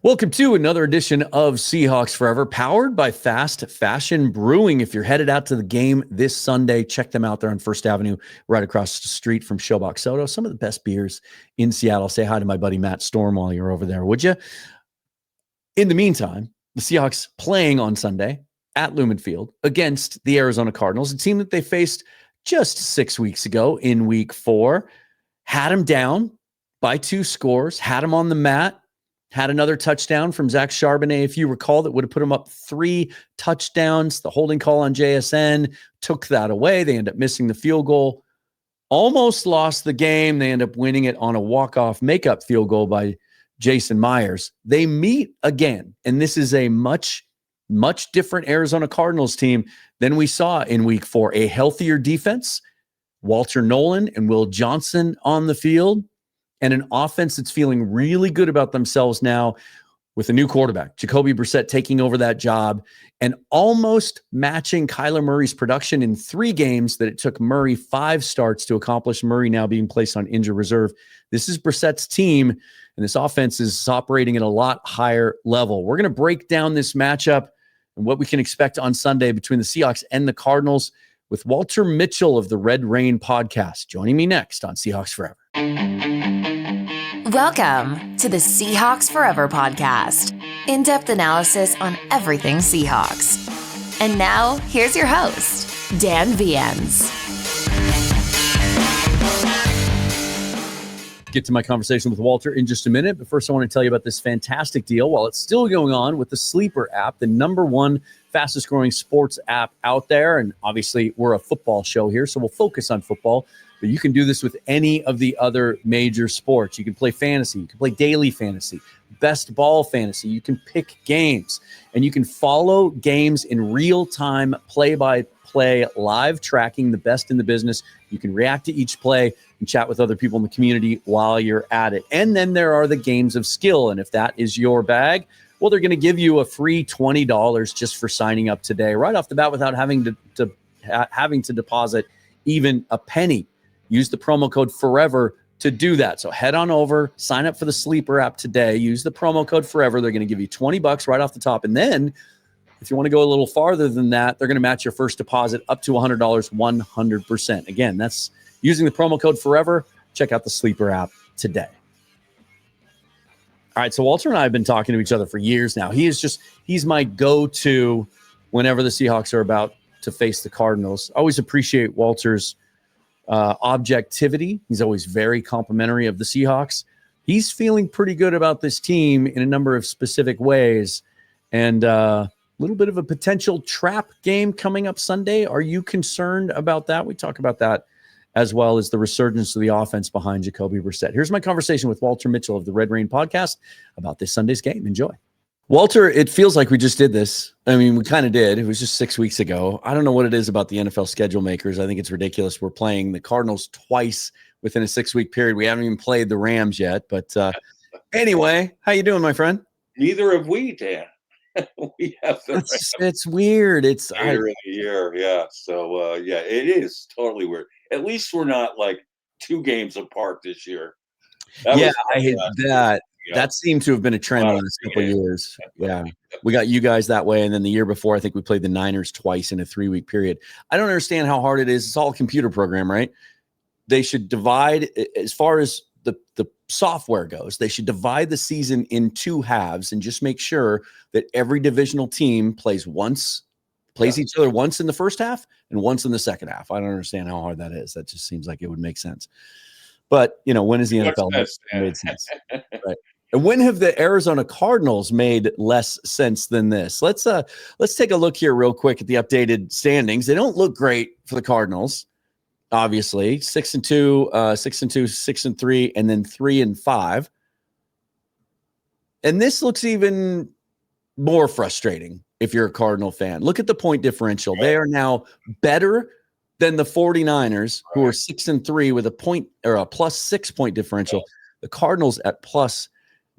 Welcome to another edition of Seahawks Forever, powered by Fast Fashion Brewing. If you're headed out to the game this Sunday, check them out there on First Avenue, right across the street from Showbox Soda. Some of the best beers in Seattle. Say hi to my buddy Matt Storm while you're over there, would you? In the meantime, the Seahawks playing on Sunday at Lumen Field against the Arizona Cardinals, a team that they faced just 6 weeks ago in Week 4. Had them down by 2 scores, had them on the mat. Had another touchdown from Zach Charbonnet, if you recall, that would have put him up 3 touchdowns. The holding call on JSN took that away. They end up missing the field goal. Almost lost the game. They end up winning it on a walk-off makeup field goal by Jason Myers. They meet again, and this is a much different Arizona Cardinals team than we saw in Week 4. A healthier defense, Walter Nolan and Will Johnson on the field, and an offense that's feeling really good about themselves now with a new quarterback, Jacoby Brissett, taking over that job and almost matching Kyler Murray's production in 3 games that it took Murray 5 starts to accomplish. Murray now being placed on injured reserve. This is Brissett's team, and this offense is operating at a lot higher level. We're going to break down this matchup and what we can expect on Sunday between the Seahawks and the Cardinals with Walter Mitchell of the Red Rain podcast, joining me next on Seahawks Forever. Welcome to the Seahawks Forever podcast. In-depth analysis on everything Seahawks. And now, here's your host, Dan Viens. Get to my conversation with Walter in just a minute, but first I want to tell you about this fantastic deal while it's still going on with the Sleeper app, the #1 fastest growing sports app out there. And obviously we're a football show here, so we'll focus on football. But you can do this with any of the other major sports. You can play fantasy. You can play daily fantasy, best ball fantasy. You can pick games. And you can follow games in real time, play-by-play, live tracking, the best in the business. You can react to each play and chat with other people in the community while you're at it. And then there are the games of skill. And if that is your bag, well, they're going to give you a free $20 just for signing up today, right off the bat, without having to deposit even a penny. Use the promo code FOREVER to do that. So head on over, sign up for the Sleeper app today. Use the promo code FOREVER. They're going to give you $20 right off the top. And then if you want to go a little farther than that, they're going to match your first deposit up to $100, 100%. Again, that's using the promo code FOREVER. Check out the Sleeper app today. All right, so Walter and I have been talking to each other for years now. He's my go-to whenever the Seahawks are about to face the Cardinals. I always appreciate Walter's objectivity. He's always very complimentary of the Seahawks. He's feeling pretty good about this team in a number of specific ways, and a little bit of a potential trap game coming up Sunday. Are you concerned about that? We talk about that as well as the resurgence of the offense behind Jacoby Brissett. Here's my conversation with Walter Mitchell of the Red Rain podcast about this Sunday's game. Enjoy. Walter, it feels like we just did this. I mean, we kind of did. It was just 6 weeks ago. I don't know what it is about the NFL schedule makers. I think it's ridiculous. We're playing the Cardinals twice within a 6-week period. We haven't even played the Rams yet. But anyway, how you doing, my friend? Neither have we, Dan. We have it's weird. It's later in the year, yeah. So yeah, it is totally weird. At least we're not like 2 games apart this year. I hate that. Yeah. That seemed to have been a trend the last couple of years. Yeah. We got you guys that way. And then the year before, I think we played the Niners twice in a 3-week period. I don't understand how hard it is. It's all a computer program, right? They should divide, as far as the software goes, they should divide the season in 2 halves and just make sure that every divisional team plays each other once in the first half and once in the second half. I don't understand how hard that is. That just seems like it would make sense. But, when is the NFL made sense? Right. And when have the Arizona Cardinals made less sense than this? Let's take a look here real quick at the updated standings. They don't look great for the Cardinals, obviously. 6-2, 6-2, 6-3, and then 3-5. And this looks even more frustrating if you're a Cardinal fan. Look at the point differential. They are now better than the 49ers, who are 6-3 with a point or a +6 point differential. The Cardinals at +9.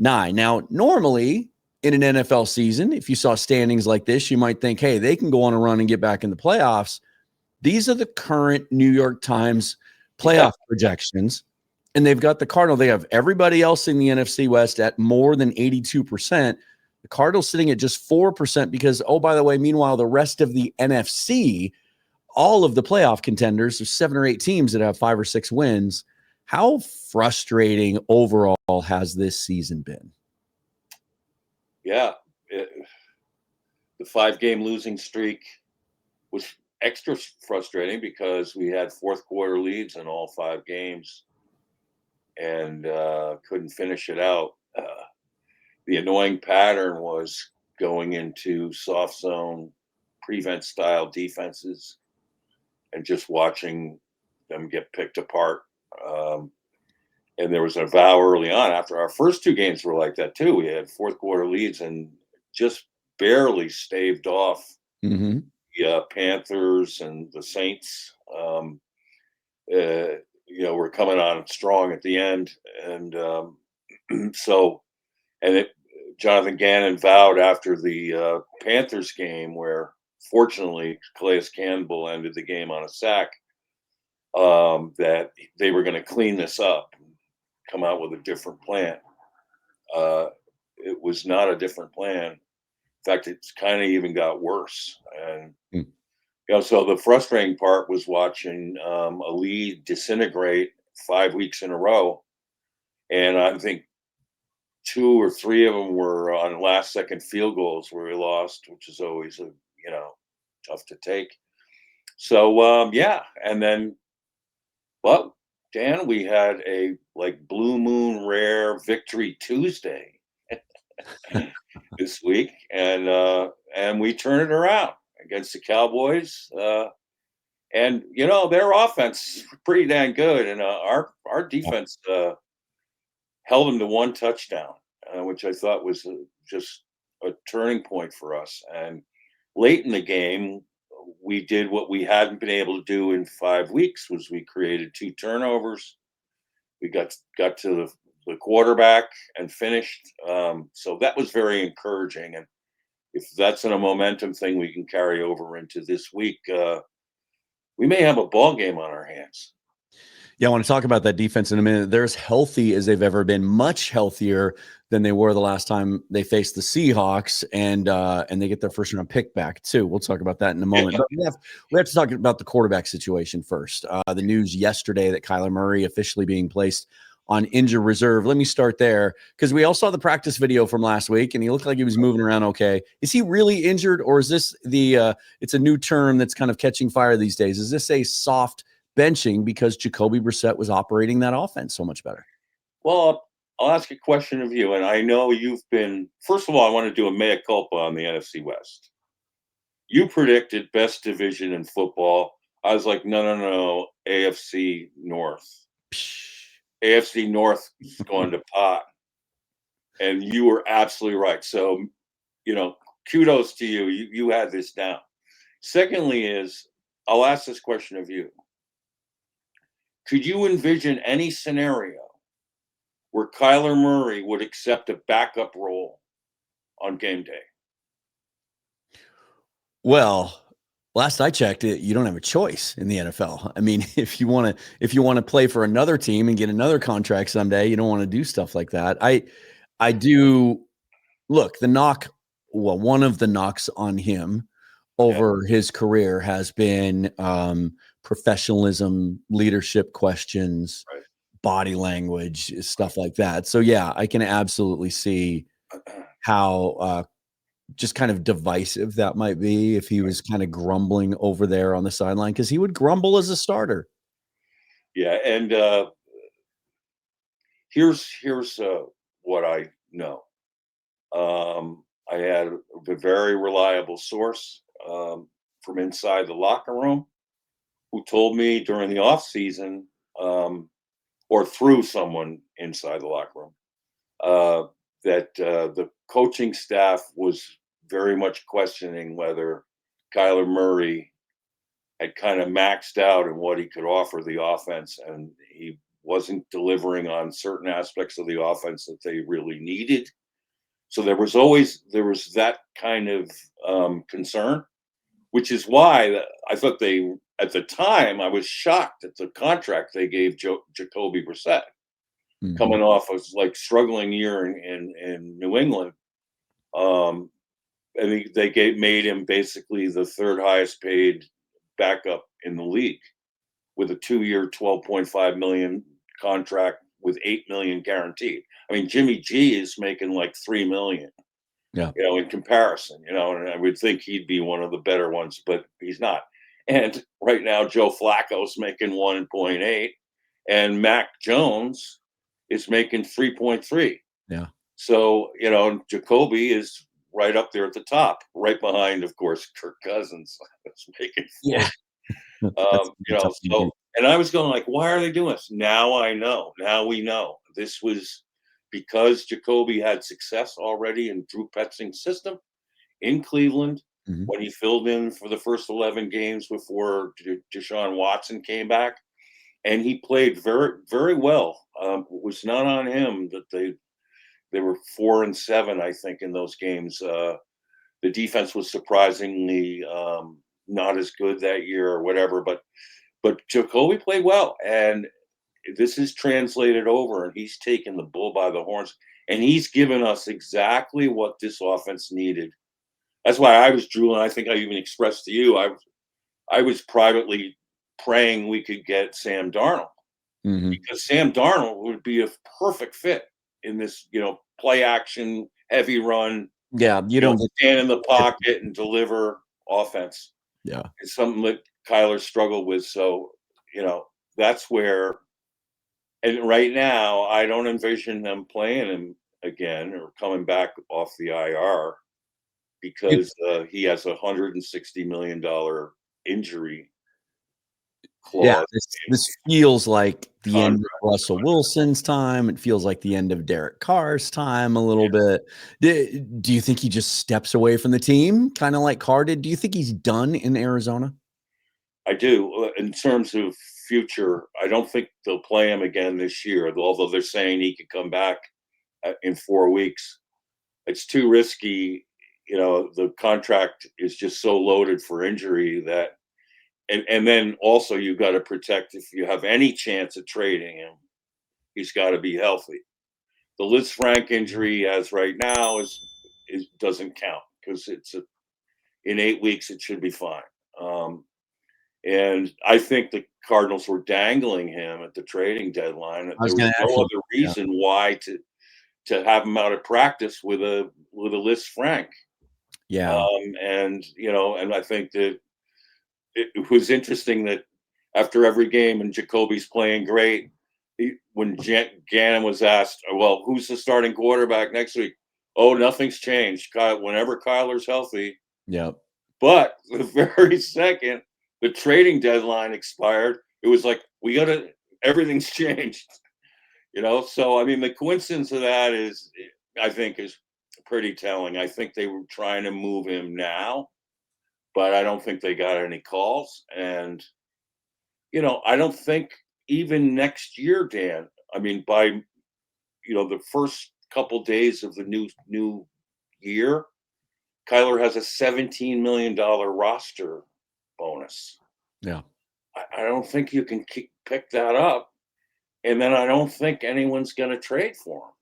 Now, normally in an NFL season, if you saw standings like this, you might think, hey, they can go on a run and get back in the playoffs. These are the current New York Times playoff projections. And they've got the Cardinals. They have everybody else in the NFC West at more than 82%. The Cardinals sitting at just 4% because, oh, by the way, meanwhile, the rest of the NFC, all of the playoff contenders, there's 7 or 8 teams that have 5 or 6 wins. How frustrating overall has this season been? Yeah. The 5-game losing streak was extra frustrating because we had fourth quarter leads in all 5 games and couldn't finish it out. The annoying pattern was going into soft zone prevent style defenses and just watching them get picked apart. And there was a vow early on after our first 2 games were like that too. We had fourth quarter leads and just barely staved off the Panthers and the Saints. We're coming on strong at the end. And Jonathan Gannon vowed after the Panthers game, where fortunately Calais Campbell ended the game on a sack, that they were going to clean this up, come out with a different plan. It was not a different plan. In fact, it's kind of even got worse. And so the frustrating part was watching a lead disintegrate 5 weeks in a row, and I think 2 or 3 of them were on last-second field goals where we lost, which is always tough to take. So and then, well, Dan, we had a blue moon rare victory Tuesday this week, and we turned it around against the Cowboys. And their offense is pretty dang good, and our defense held them to 1 touchdown, which I thought was just a turning point for us. And late in the game, we did what we hadn't been able to do in 5 weeks, was we created 2 turnovers. We got to the quarterback and finished. So that was very encouraging. And if that's a momentum thing we can carry over into this week, we may have a ball game on our hands. Yeah, I want to talk about that defense in a minute. They're as healthy as they've ever been, much healthier than they were the last time they faced the Seahawks, and they get their first round pick back too. We'll talk about that in a moment. But we have to talk about the quarterback situation first. The news yesterday that Kyler Murray officially being placed on injured reserve. Let me start there, because we all saw the practice video from last week, and he looked like he was moving around okay. Is he really injured, or is this it's a new term that's kind of catching fire these days? Is this a soft benching because Jacoby Brissett was operating that offense so much better? Well, I'll ask a question of you, and I know you've been. First of all, I want to do a mea culpa on the NFC West. You predicted best division in football. I was like, no, AFC North. AFC North is going to pot, and you were absolutely right. So, kudos to you. You had this down. Secondly, I'll ask this question of you. Could you envision any scenario where Kyler Murray would accept a backup role on game day? Well, last I checked, you don't have a choice in the NFL. I mean, if you want to play for another team and get another contract someday, you don't want to do stuff like that. I do look, one of the knocks on him over his career has been professionalism, leadership questions, body language, stuff like that. So yeah, I can absolutely see how just kind of divisive that might be if he was kind of grumbling over there on the sideline, because he would grumble as a starter. Yeah, and here's what I know. I had a very reliable source from inside the locker room who told me during the off season, or through someone inside the locker room, that the coaching staff was very much questioning whether Kyler Murray had kind of maxed out in what he could offer the offense, and he wasn't delivering on certain aspects of the offense that they really needed. So there was that kind of concern, which is why I thought at the time, I was shocked at the contract they gave Jacoby Brissett. coming off of like struggling year in New England. And they made him basically the third highest paid backup in the league with a 2-year, $12.5 million contract with $8 million guaranteed. I mean, Jimmy G is making like $3 million. Yeah. In comparison, and I would think he'd be one of the better ones, but he's not. And right now, Joe Flacco's making 1.8, and Mac Jones is making 3.3. Yeah. So, Jacoby is right up there at the top, right behind, of course, Kirk Cousins is making 4. Yeah. And I was going like, why are they doing this? Now I know. Now we know. This was because Jacoby had success already in Drew Petzing's system in Cleveland when he filled in for the first 11 games before Deshaun Watson came back. And he played very, very well. It was not on him that they were 4-7, I think, in those games. The defense was surprisingly not as good that year or whatever, but Jacoby played well, and this is translated over, and he's taken the bull by the horns, and he's given us exactly what this offense needed. That's why I was drooling. I think I even expressed to you, I was privately praying we could get Sam Darnold because Sam Darnold would be a perfect fit in this, play action, heavy run. Yeah, you don't stand in the pocket and deliver offense. Yeah, it's something that Kyler struggled with. So, that's where. And right now, I don't envision them playing him again or coming back off the IR because he has $160 million injury clause. Yeah, this feels like the end of Russell Wilson's time. It feels like the end of Derek Carr's time a little bit. Do you think he just steps away from the team, kind of like Carr did? Do you think he's done in Arizona? I do. In terms of future, I don't think they'll play him again this year, although they're saying he could come back in 4 weeks. It's too risky. The contract is just so loaded for injury that and then also you've got to protect if you have any chance of trading him, he's got to be healthy. The Liz Frank injury as right now is doesn't count because in 8 weeks it should be fine. And I think the Cardinals were dangling him at the trading deadline. There was no other reason why to have him out of practice with a Liz Frank. Yeah. And I think that it was interesting that after every game and Jacoby's playing great, when Gannon was asked, well, who's the starting quarterback next week? Oh, nothing's changed. Whenever Kyler's healthy. Yep. But the very second the trading deadline expired, it was like, everything's changed. So, I mean, the coincidence of that I think is pretty telling. I think they were trying to move him now, but I don't think they got any calls. And, I don't think even next year, Dan, I mean, by, the first couple days of the new year, Kyler has a $17 million roster bonus. Yeah. I don't think you can pick that up. And then I don't think anyone's going to trade for him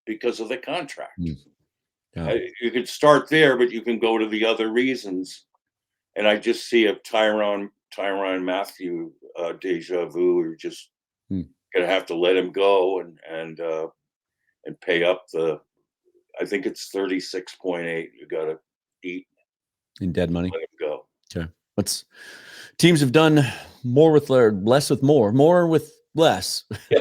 because of the contract. Yeah. You could start there, but you can go to the other reasons. And I just see a Tyrann Mathieu deja vu. You're just going to have to let him go and pay up I think it's 36.8. You got to eat in dead money. Let him go. Okay. Teams have done more with less with more with less. Yeah.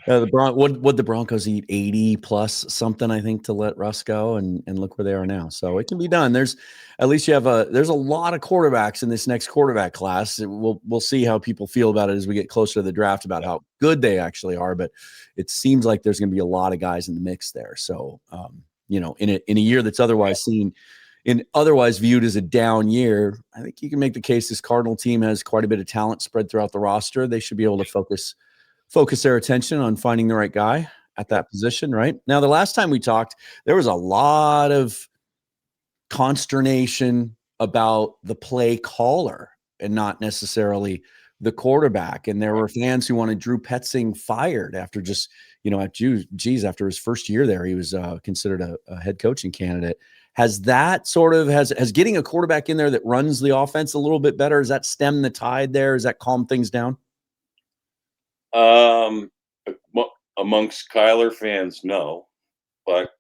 What the Broncos eat 80 plus something, I think, to let Russ go, and look where they are now. So it can be done. There's a lot of quarterbacks in this next quarterback class. We'll see how people feel about it as we get closer to the draft about how good they actually are. But it seems like there's going to be a lot of guys in the mix there. So in a year that's otherwise viewed as a down year, I think you can make the case this Cardinal team has quite a bit of talent spread throughout the roster. They should be able to focus their attention on finding the right guy at that position, right? Now, the last time we talked, there was a lot of consternation about the play caller and not necessarily the quarterback. And there were fans who wanted Drew Petzing fired after just geez, after his first year there, he was considered a head coaching candidate. Has that sort of has getting a quarterback in there that runs the offense a little bit better? Does that stem the tide there? Does that calm things down? Amongst Kyler fans, no, but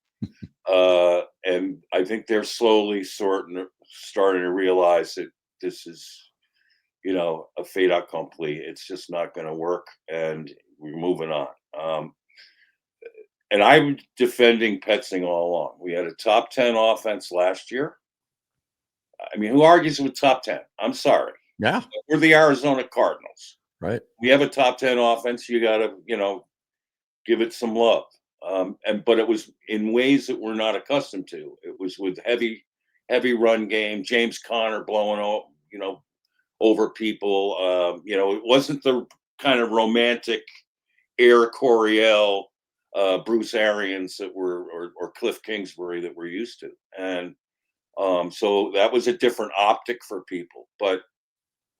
and I think they're slowly starting to realize that this is, a fait accompli. It's just not going to work, and we're moving on. And I'm defending Petzing all along. We had a top 10 offense last year. I mean, who argues with top 10? I'm sorry. Yeah. We're the Arizona Cardinals. Right. We have a top 10 offense. You got to, give it some love. But it was in ways that we're not accustomed to. It was with heavy run game, James Conner blowing over people. It wasn't the kind of romantic Air Coryell, Bruce Arians that or Cliff Kingsbury that we're used to. And so that was a different optic for people. But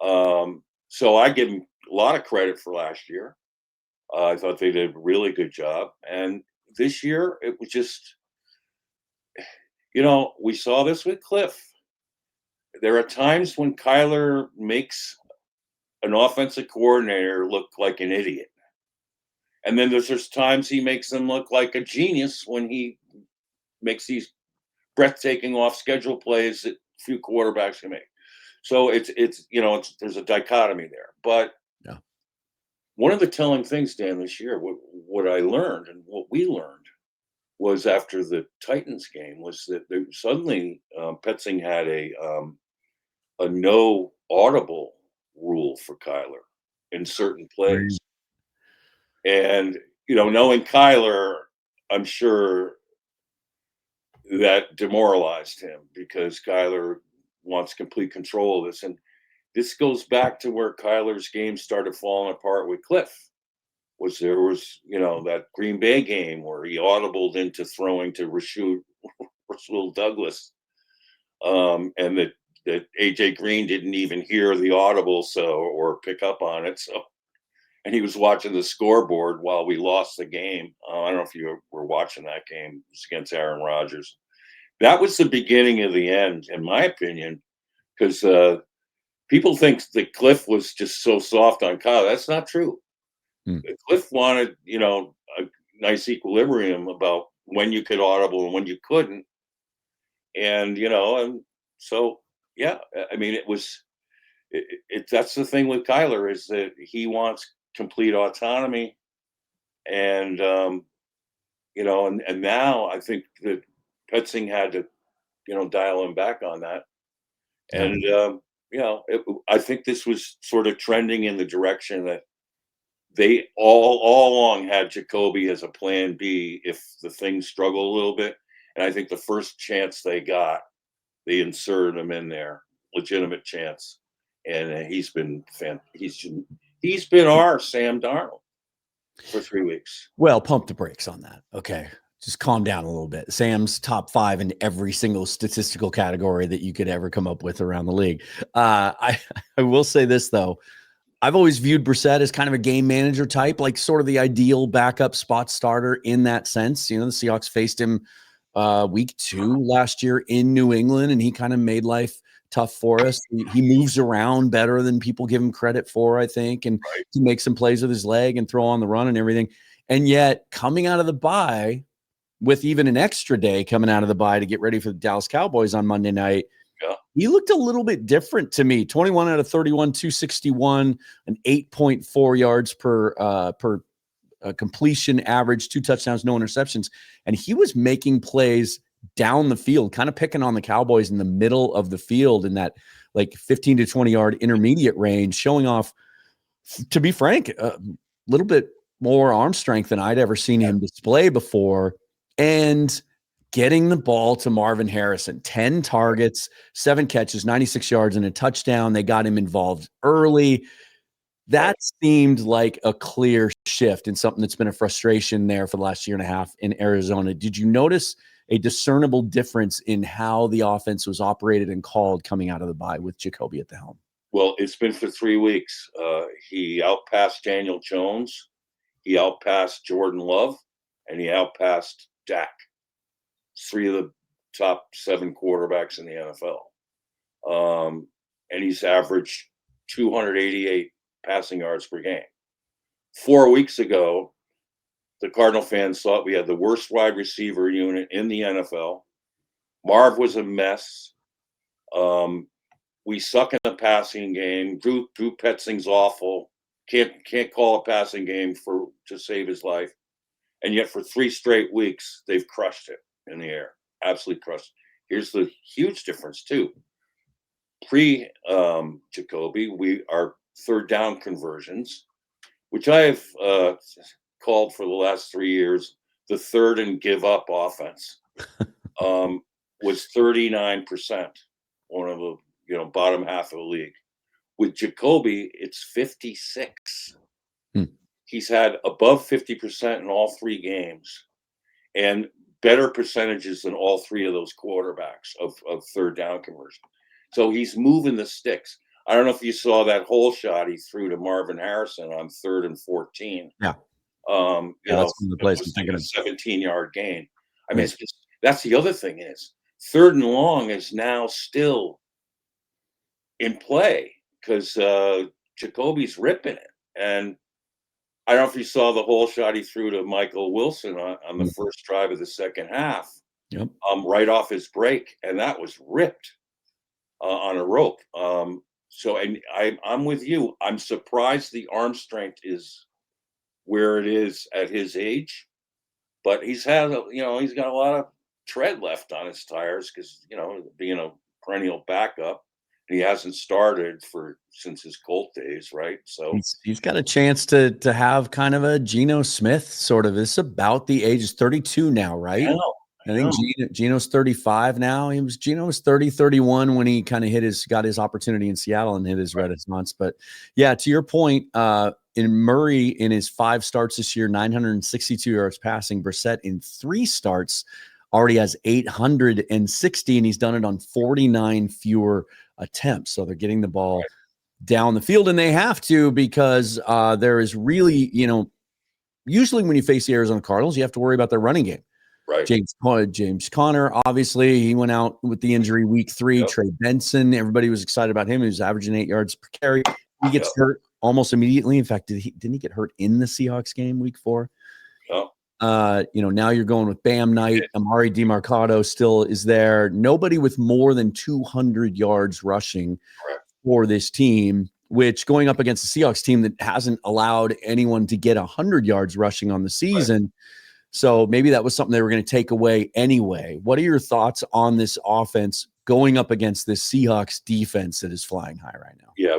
so I give them a lot of credit for last year. I thought they did a really good job. And this year, it was just, we saw this with Cliff. There are times when Kyler makes an offensive coordinator look like an idiot. And then there's times he makes them look like a genius when he makes these breathtaking off-schedule plays that few quarterbacks can make. So it's there's a dichotomy there. But yeah. One of the telling things, Dan, this year, what I learned and what we learned was after the Titans game was that suddenly Petzing had a no audible rule for Kyler in certain plays. And, knowing Kyler, I'm sure that demoralized him because Kyler wants complete control of this. And this goes back to where Kyler's game started falling apart with Cliff. There was that Green Bay game where he audibled into throwing to Rasul Douglas, and that AJ Green didn't even hear the audible or pick up on it. So, and he was watching the scoreboard while we lost the game. I don't know if you were watching that game. It was against Aaron Rodgers. That was the beginning of the end, in my opinion, because people think that Cliff was just so soft on Kyle. That's not true. Cliff wanted, a nice equilibrium about when you could audible and when you couldn't. And, and so, yeah, I mean, that's the thing with Kyler is that he wants complete autonomy. And, and now I think that Petzing had to, dial him back on that. And, I think this was sort of trending in the direction that they all along had Jacoby as a plan B if the things struggle a little bit. And I think the first chance they got, they inserted him in there, legitimate chance. And he's been our Sam Darnold for 3 weeks. Well, pump the brakes on that. Okay. Just calm down a little bit. Sam's top 5 in every single statistical category that you could ever come up with around the league. I will say this, though. I've always viewed Brissett as kind of a game manager type, like sort of the ideal backup spot starter in that sense. The Seahawks faced him week 2 last year in New England, and he kind of made life tough for us. He moves around better than people give him credit for, I think, and he makes some plays with his leg and throw on the run and everything. And yet coming out of the bye with even an extra day coming out of the bye to get ready for the Dallas Cowboys on Monday night, he looked a little bit different to me. 21 out of 31, 261, an 8.4 yards per completion average, 2 touchdowns, no interceptions. And he was making plays down the field, kind of picking on the Cowboys in the middle of the field in that like 15 to 20 yard intermediate range, showing off, to be frank, a little bit more arm strength than I'd ever seen him display before. And getting the ball to Marvin Harrison, 10 targets, 7 catches, 96 yards, and a touchdown. They got him involved early. That seemed like a clear shift and something that's been a frustration there for the last year and a half in Arizona. Did you notice a discernible difference in how the offense was operated and called coming out of the bye with Jacoby at the helm? Well, it's been for 3 weeks. He outpassed Daniel Jones. He outpassed Jordan Love, and he outpassed Dak. 3 of the top 7 quarterbacks in the NFL. And he's averaged 288 passing yards per game. 4 weeks ago, the Cardinal fans thought we had the worst wide receiver unit in the NFL. Marv was a mess. We suck in the passing game. Drew Petzing's awful. Can't call a passing game to save his life. And yet for 3 straight weeks, they've crushed it in the air. Absolutely crushed. Here's the huge difference too. Jacoby, our third down conversions, which I have called for the last 3 years, the third and give up offense, was 39%, one of the bottom half of the league. With Jacoby, it's 56. He's had above 50% in all 3 games, and better percentages than all 3 of those quarterbacks of third down conversion. So he's moving the sticks. I don't know if you saw that hole shot he threw to Marvin Harrison on 3rd and 14. Yeah. That's the place I'm thinking thinking a 17-yard gain. I mean, that's the other thing is 3rd and long is now still in play because Jacoby's ripping it. And I don't know if you saw the hole shot he threw to Michael Wilson on the first drive of the second half. Yep. Right off his break, and that was ripped on a rope. And I'm with you. I'm surprised the arm strength is where it is at his age, but he's got a lot of tread left on his tires because being a perennial backup, he hasn't started since his Colt days, right? So he's got a chance to have kind of a Geno Smith sort of. It's about the age. He's 32 now, right? I think Geno's 35 now. Geno was 30, 31 when he kind of got his opportunity in Seattle and hit his renaissance. But yeah, to your point, in Murray in his 5 starts this year, 962 yards passing. Brissett in 3 starts already has 860, and he's done it on 49 fewer attempts. So they're getting the ball down the field, and they have to because there is really, usually when you face the Arizona Cardinals, you have to worry about their running game. Right. James Conner, obviously, he went out with the injury week 3. Yep. Trey Benson, everybody was excited about him. He was averaging 8 yards per carry. He gets hurt almost immediately. In fact, didn't he get hurt in the Seahawks game week 4? No. Now you're going with Bam Knight. Amari DeMarcado still is there. Nobody with more than 200 yards rushing for this team, which going up against the Seahawks team that hasn't allowed anyone to get 100 yards rushing on the season. Right. So maybe that was something they were going to take away anyway. What are your thoughts on this offense going up against this Seahawks defense that is flying high right now? Yeah,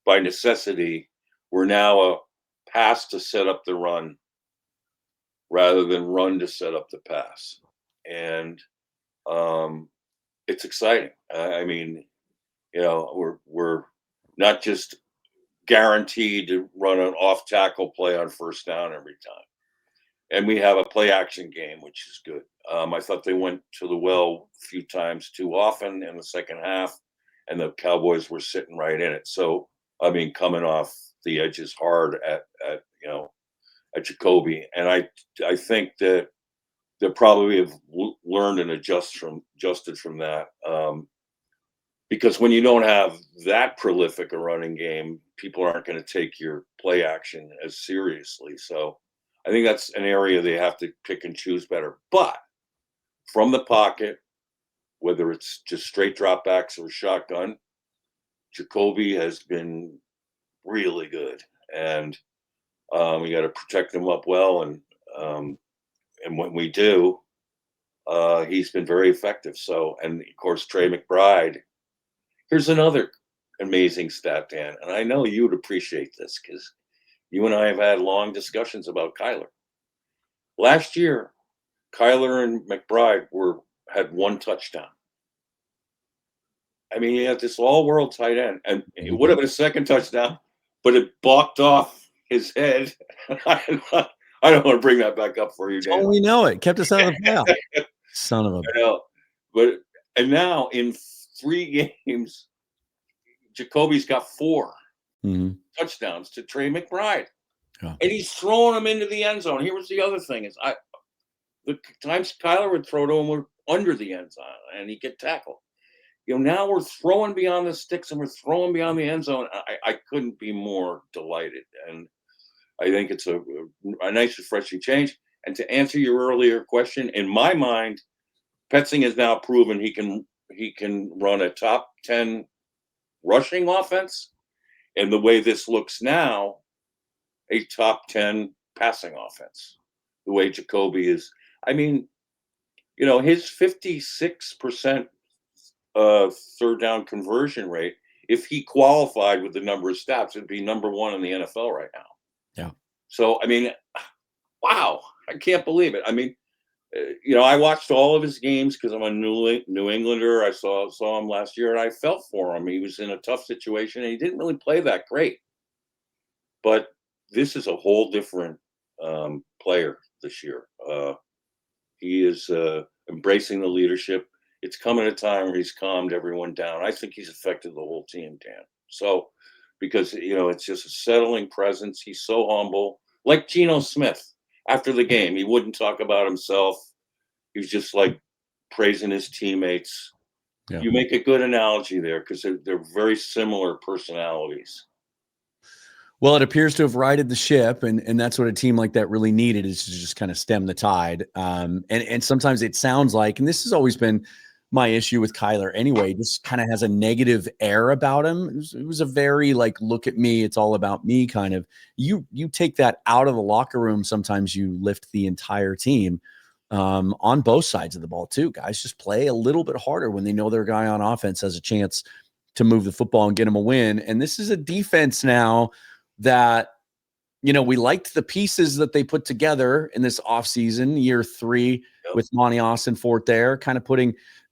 by necessity, we're now a pass to set up the run rather than run to set up the pass. And it's exciting. I mean, we're not just guaranteed to run an off tackle play on first down every time. And we have a play action game, which is good. I thought they went to the well a few times too often in the second half, and the Cowboys were sitting right in it. So, I mean, coming off the edges hard at Jacoby. And I think that they probably have learned and adjusted from that. Because when you don't have that prolific a running game, people aren't going to take your play action as seriously. So I think that's an area they have to pick and choose better. But from the pocket, whether it's just straight dropbacks or shotgun, Jacoby has been really good. And we got to protect him up well. And when we do, he's been very effective. So, and of course, Trey McBride. Here's another amazing stat, Dan, and I know you would appreciate this because you and I have had long discussions about Kyler. Last year, Kyler and McBride had 1 touchdown. I mean, he had this all-world tight end, and it would have been a second touchdown, but it balked off his head. I don't want to bring that back up for you, Dan. Oh, we know it. Kept us out of the playoff. Son of a. I know. And now in 3 games, Jacoby's got 4. touchdowns to Trey McBride. Yeah. And he's throwing them into the end zone. Here was the other thing is the times Kyler would throw to him were under the end zone and he'd get tackled. Now we're throwing beyond the sticks and we're throwing beyond the end zone. I couldn't be more delighted. And I think it's a nice, refreshing change. And to answer your earlier question, in my mind, Petzing has now proven he can run a top 10 rushing offense. And the way this looks now, a top 10 passing offense. The way Jacoby is. I mean, his 56% third down conversion rate, if he qualified with the number of stops, it'd be number one in the NFL right now. Yeah. So, I mean, wow, I can't believe it. I mean, I watched all of his games because I'm a New Englander. I saw him last year, and I felt for him. He was in a tough situation, and he didn't really play that great. But this is a whole different player this year. He is embracing the leadership. It's coming at a time where he's calmed everyone down. I think he's affected the whole team, Dan. So, because, it's just a settling presence. He's so humble. Like Geno Smith. After the game, he wouldn't talk about himself. He was just like praising his teammates. Yeah. You make a good analogy there because they're very similar personalities. Well, it appears to have righted the ship, and that's what a team like that really needed, is to just kind of stem the tide. And sometimes it sounds like, and this has always been my issue with Kyler anyway, just kind of has a negative air about him. It was a very like, look at me, it's all about me kind of. You take that out of the locker room, sometimes you lift the entire team on both sides of the ball too. Guys just play a little bit harder when they know their guy on offense has a chance to move the football and get them a win. And this is a defense now that, we liked the pieces that they put together in this offseason, year 3, with Monty Austin-Fort there, kind of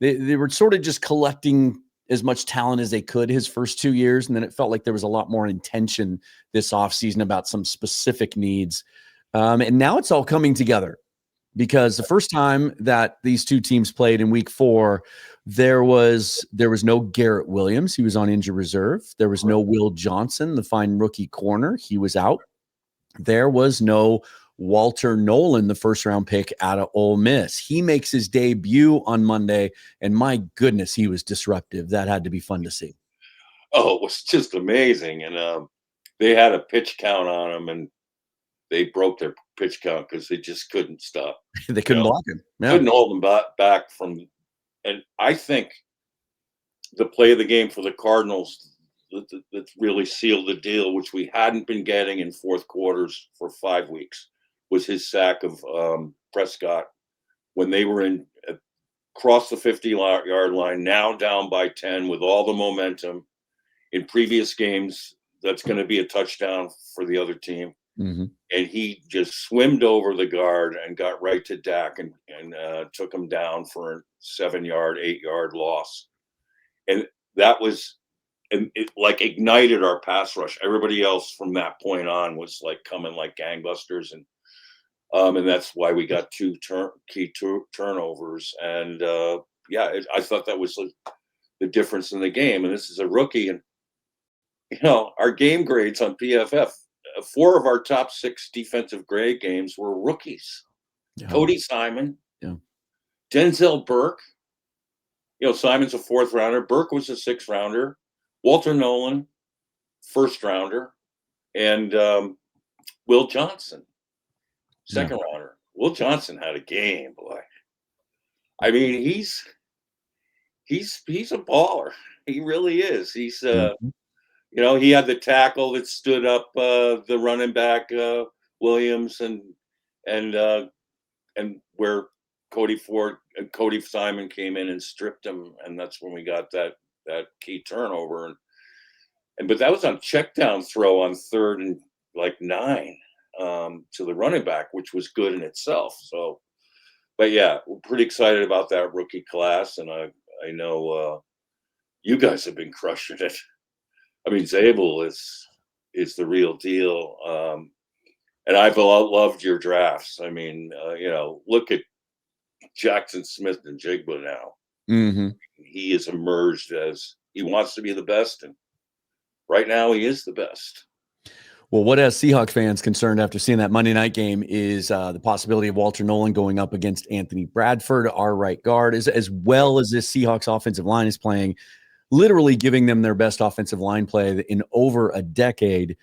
they were sort of just collecting as much talent as they could his first 2 years. And then it felt like there was a lot more intention this offseason about some specific needs. And now it's all coming together, because the first time that these two teams played in week 4, there was no Garrett Williams. He was on injured reserve. There was no Will Johnson, the fine rookie corner. He was out. There was no Walter Nolan, the first-round pick out of Ole Miss. He makes his debut on Monday, and my goodness, he was disruptive. That had to be fun to see. Oh, it was just amazing. And they had a pitch count on him, and they broke their pitch count because they just couldn't stop. They couldn't block him. Yeah. Couldn't hold him back from – and I think the play of the game for the Cardinals that really sealed the deal, which we hadn't been getting in fourth quarters for 5 weeks, was his sack of Prescott when they were across the 50-yard line, now down by 10 with all the momentum. In previous games, that's going to be a touchdown for the other team. Mm-hmm. And he just swimmed over the guard and got right to Dak and took him down for a 7-yard, 8-yard loss. And that was – and it like ignited our pass rush. Everybody else from that point on was like coming like gangbusters, and that's why we got 2 key turnovers. And I thought that was the difference in the game. And this is a rookie, and our game grades on PFF, 4 of our top 6 defensive grade games were rookies. Yeah. Cody Simon, Denzel Burke. Simon's a 4th rounder. Burke was a 6th rounder. Walter Nolan, 1st rounder, and Will Johnson, 2nd rounder. Will Johnson had a game, boy. I mean, he's a baller. He really is. He's he had the tackle that stood up the running back Williams and where Cody Simon came in and stripped him, and that's when we got that key turnover, but that was on check down throw on 3rd and 9 to the running back, which was good in itself. So, but yeah, we're pretty excited about that rookie class, and I know you guys have been crushing it. I mean, Zabel is the real deal, and I've loved your drafts. I mean, look at Jackson Smith-Njigba now. Mm-hmm. He has emerged as he wants to be the best, and right now he is the best. Well, what has Seahawks fans concerned after seeing that Monday night game is the possibility of Walter Nolan going up against Anthony Bradford, our right guard, as well as this Seahawks offensive line is playing, literally giving them their best offensive line play in over a decade.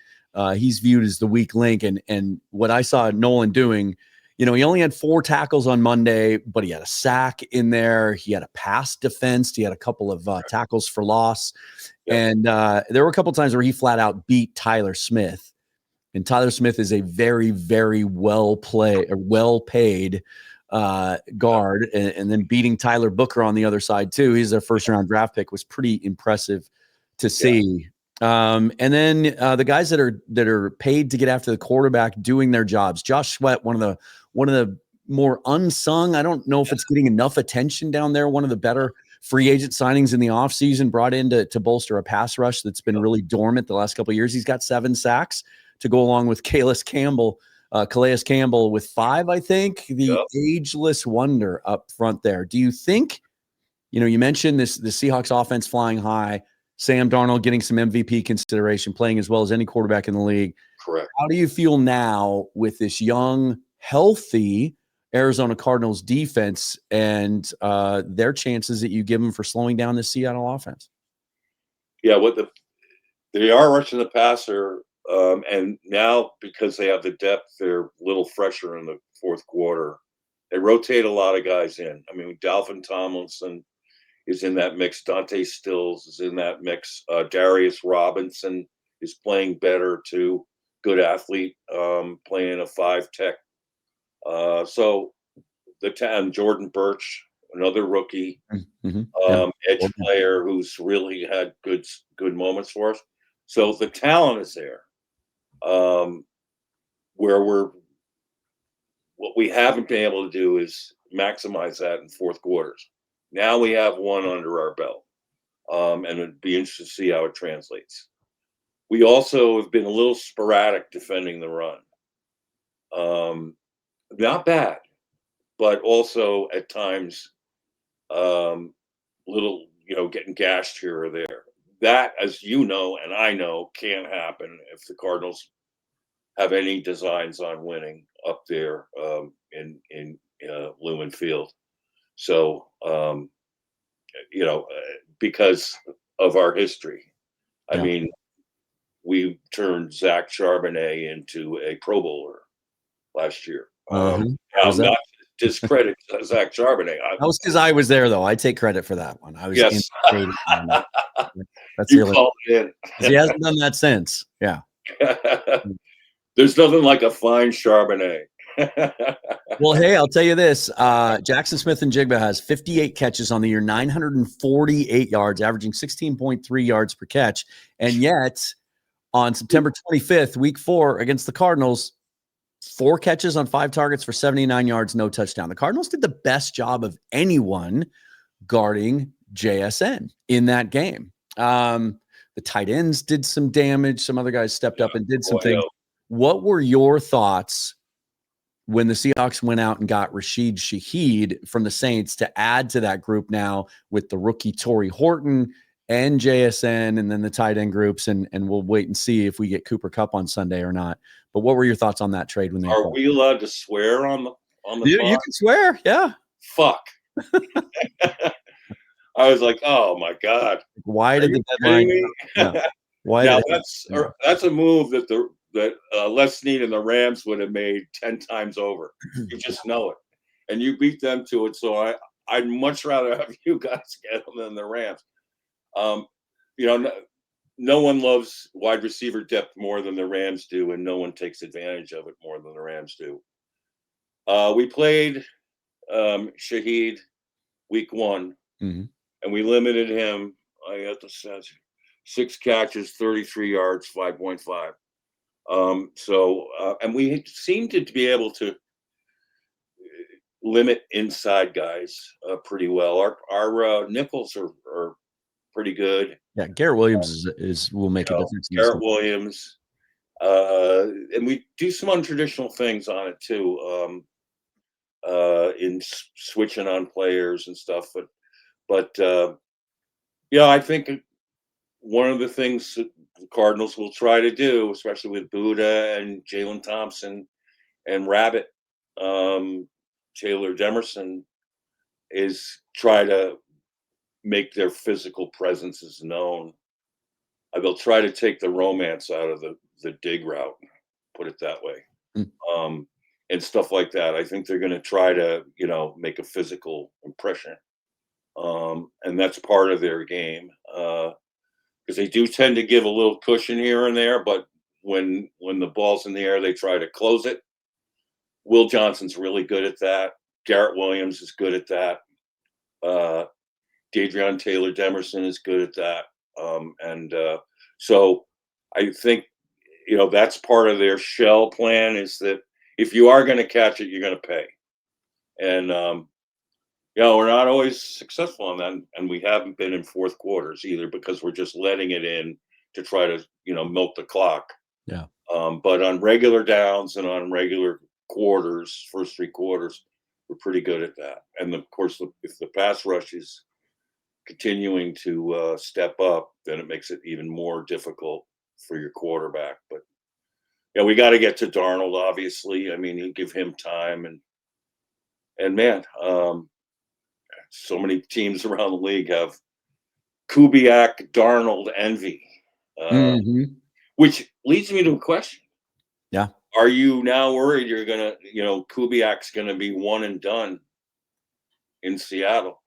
He's viewed as the weak link. And what I saw Nolan doing, he only had 4 tackles on Monday, but he had a sack in there. He had a pass defense. He had a couple of tackles for loss. Yep. And there were a couple of times where he flat out beat Tyler Smith. And Tyler Smith is a very, very well-paid guard. And then beating Tyler Booker on the other side, too. He's their first-round draft pick. Was pretty impressive to see. Yeah. And then the guys that are paid to get after the quarterback doing their jobs. Josh Sweat, one of the more unsung. I don't know if it's getting enough attention down there. One of the better free agent signings in the offseason, brought in to bolster a pass rush that's been really dormant the last couple of years. He's got 7 sacks to go along with Calais Campbell with 5, I think. The ageless wonder up front there. Do you think, you mentioned the Seahawks offense flying high, Sam Darnold getting some MVP consideration, playing as well as any quarterback in the league. Correct. How do you feel now with this young, healthy Arizona Cardinals defense and their chances that you give them for slowing down the Seattle offense? Yeah, they are rushing the passer. And now, because they have the depth, they're a little fresher in the fourth quarter. They rotate a lot of guys in. I mean, Dalvin Tomlinson is in that mix. Dante Stills is in that mix. Darius Robinson is playing better, too. Good athlete, playing a 5-tech. So Jordan Birch, another rookie, edge player who's really had good moments for us. So the talent is there. Where what we haven't been able to do is maximize that in fourth quarters. Now we have one under our belt, and it'd be interesting to see how it translates. We also have been a little sporadic defending the run. Not bad, but also at times little, getting gashed here or there. That, as you know, and I know, can't happen if the Cardinals have any designs on winning up there in Lumen Field. So, because of our history, I mean, we turned Zach Charbonnet into a Pro Bowler last year. Now, not to discredit Zach Charbonnet. That was because I was there, though. I take credit for that one. I was yes. That's you called it in. He hasn't done that since. Yeah. There's nothing like a fine Charbonnet. Well, hey, I'll tell you this. Jackson Smith-Njigba has 58 catches on the year, 948 yards, averaging 16.3 yards per catch. And yet, on September 25th, week 4 against the Cardinals, 4 catches on 5 targets for 79 yards, no touchdown. The Cardinals did the best job of anyone guarding JSN in that game. The tight ends did some damage. Some other guys stepped up and did some things. What were your thoughts when the Seahawks went out and got Rashid Shaheed from the Saints to add to that group now with the rookie Torrey Horton and JSN and then the tight end groups? And we'll wait and see if we get Cooper Kupp on Sunday or not. But what were your thoughts on that trade when they Are we allowed to swear on the you can swear, yeah. Fuck. I was like, oh my God. Why did the deadline? Yeah. Why now that's a move that Les Snead and the Rams would have made 10 times over. You just know it. And you beat them to it. So I'd much rather have you guys get them than the Rams. No one loves wide receiver depth more than the Rams do, and no one takes advantage of it more than the Rams do. We played Shaheed week 1, and we limited him. I got the stats: 6 catches, 33 yards, 5.5. And we seem to be able to limit inside guys pretty well. Our nickels are pretty good. Yeah, Garrett Williams will make a difference. Garrett Williams, and we do some untraditional things on it too, in switching on players and stuff. But I think one of the things that the Cardinals will try to do, especially with Buddha and Jalen Thompson and Rabbit, Taylor Demerson, is try to make their physical presences known. They'll try to take the romance out of the dig route, put it that way, and stuff like that. I think they're going to try to, make a physical impression, and that's part of their game, because they do tend to give a little cushion here and there, but when the ball's in the air, they try to close it. Will Johnson's really good at that. Garrett Williams is good at that. Dadrion Taylor Demerson is good at that. So I think, that's part of their shell plan, is that if you are going to catch it, you're going to pay. And, we're not always successful on that. And we haven't been in fourth quarters either, because we're just letting it in to try to, milk the clock. Yeah. But on regular downs and on regular quarters, first three quarters, we're pretty good at that. And of course, if the pass rush is continuing to step up, then it makes it even more difficult for your quarterback. But we got to get to Darnold, obviously. I mean, you give him time, and man, so many teams around the league have Kubiak Darnold envy, which leads me to a question. Yeah. Are you now worried you're gonna, Kubiak's gonna be one and done in Seattle?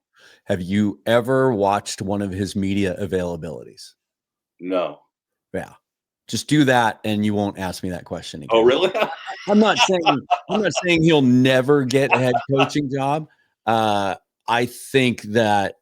Have you ever watched one of his media availabilities? No. Yeah. Just do that and you won't ask me that question again. Oh, really? I'm not saying he'll never get a head coaching job. I think that